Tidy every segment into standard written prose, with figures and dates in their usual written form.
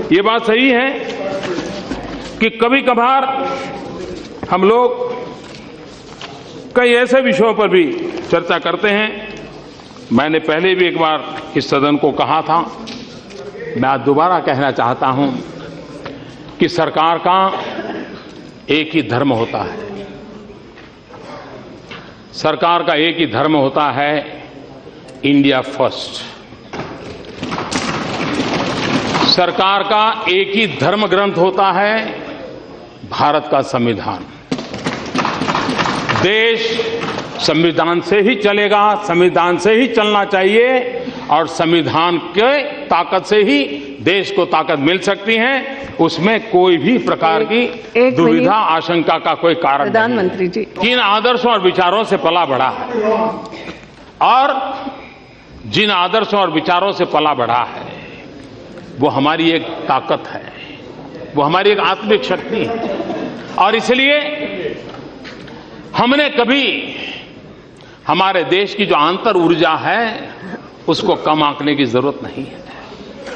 ये बात सही है कि कभी कभार हम लोग कई ऐसे विषयों पर भी चर्चा करते हैं। मैंने पहले भी एक बार इस सदन को कहा था, मैं आज दोबारा कहना चाहता हूं कि सरकार का एक ही धर्म होता है। सरकार का एक ही धर्म होता है, इंडिया फर्स्ट। सरकार का एक ही धर्म ग्रंथ होता है, भारत का संविधान। देश संविधान से ही चलेगा, संविधान से ही चलना चाहिए और संविधान के ताकत से ही देश को ताकत मिल सकती है। उसमें कोई भी प्रकार की दुविधा आशंका का कोई कारण नहीं। प्रधानमंत्री जी, किन आदर्शों और विचारों से पला बढ़ा है और जिन आदर्शों और विचारों से पला बढ़ा है वो हमारी एक ताकत है, वो हमारी एक आत्मिक शक्ति है। और इसलिए हमने कभी हमारे देश की जो आंतर ऊर्जा है उसको कम आंकने की जरूरत नहीं है।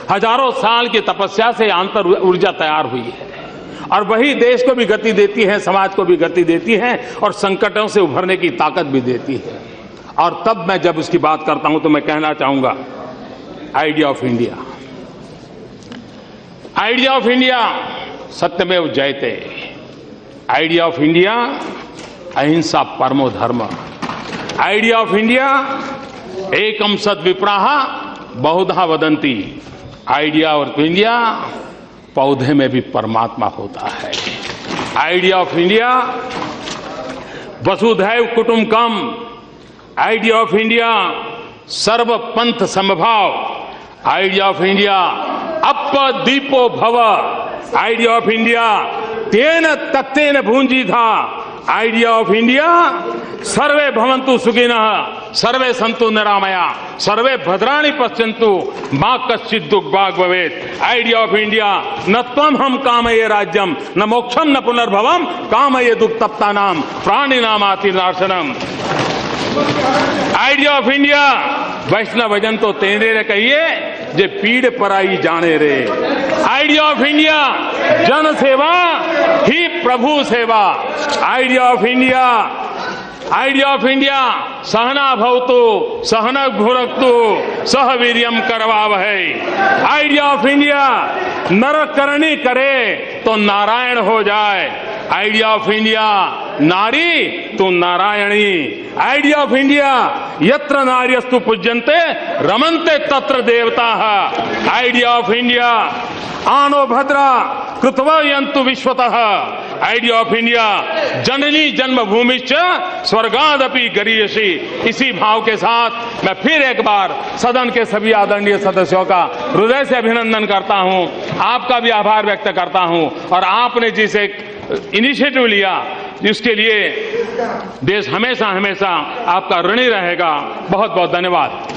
हजारों साल की तपस्या से आंतर ऊर्जा तैयार हुई है और वही देश को भी गति देती है, समाज को भी गति देती है और संकटों से उभरने की ताकत भी देती है। और तब मैं जब उसकी बात करता हूं तो मैं कहना चाहूंगा, idea of India, idea of India सत्यमेव जयते। आइडिया ऑफ इंडिया अहिंसा परमो धर्म। आइडिया ऑफ इंडिया एकम सद विप्राह बहुधा वदंती। आइडिया ऑफ इंडिया पौधे में भी परमात्मा होता है। आइडिया ऑफ इंडिया वसुधैव कुटुंबकम। आइडिया ऑफ इंडिया सर्व पंथ समभाव। आइडिया ऑफ इंडिया अप दीपो भव। आइडिया ऑफ इंडिया तेन तत्तेन भूंजी था। आइडिया ऑफ इंडिया सर्वे भवन्तु सुखिनः सर्वे सन्तु निरामया सर्वे भद्राणि पश्यन्तु मां कश्चित् दुर्भाग् भवेत्। आइडिया ऑफ इंडिया न त्वं हम कामये राज्यम न मोक्षम न पुनर्भवम कामये दुक्तप्तानाम प्राणिनामाति नाशनम। आइडिया ऑफ इंडिया वैष्णव भजन तो तेरे रे कहिए जे पीड़ पराई जाने रे। आइडिया ऑफ इंडिया जन सेवा ही प्रभु सेवा। Idea of India, idea of India सहना भवतु सहना भुनक्तु सह वीर्यम करवावहै। आइडिया ऑफ इंडिया नर करनी करे तो नारायण हो जाए। आइडिया ऑफ इंडिया नारी तो नारायणी। आइडिया ऑफ इंडिया यत्र नार्यस्तु पूज्यन्ते रमन्ते तत्र देवताः। आइडिया ऑफ इंडिया आनो भद्रा कृतवयन्तु विश्वतः। आइडिया ऑफ इंडिया जननी जन्मभूमिश्च स्वर्गादपि गरीयसी। इसी भाव के साथ मैं फिर एक बार सदन के सभी आदरणीय सदस्यों का हृदय से अभिनंदन करता हूं, आपका भी आभार व्यक्त करता हूं और आपने जिस एक इनिशिएटिव लिया जिसके लिए देश हमेशा हमेशा आपका ऋणी रहेगा। बहुत बहुत धन्यवाद।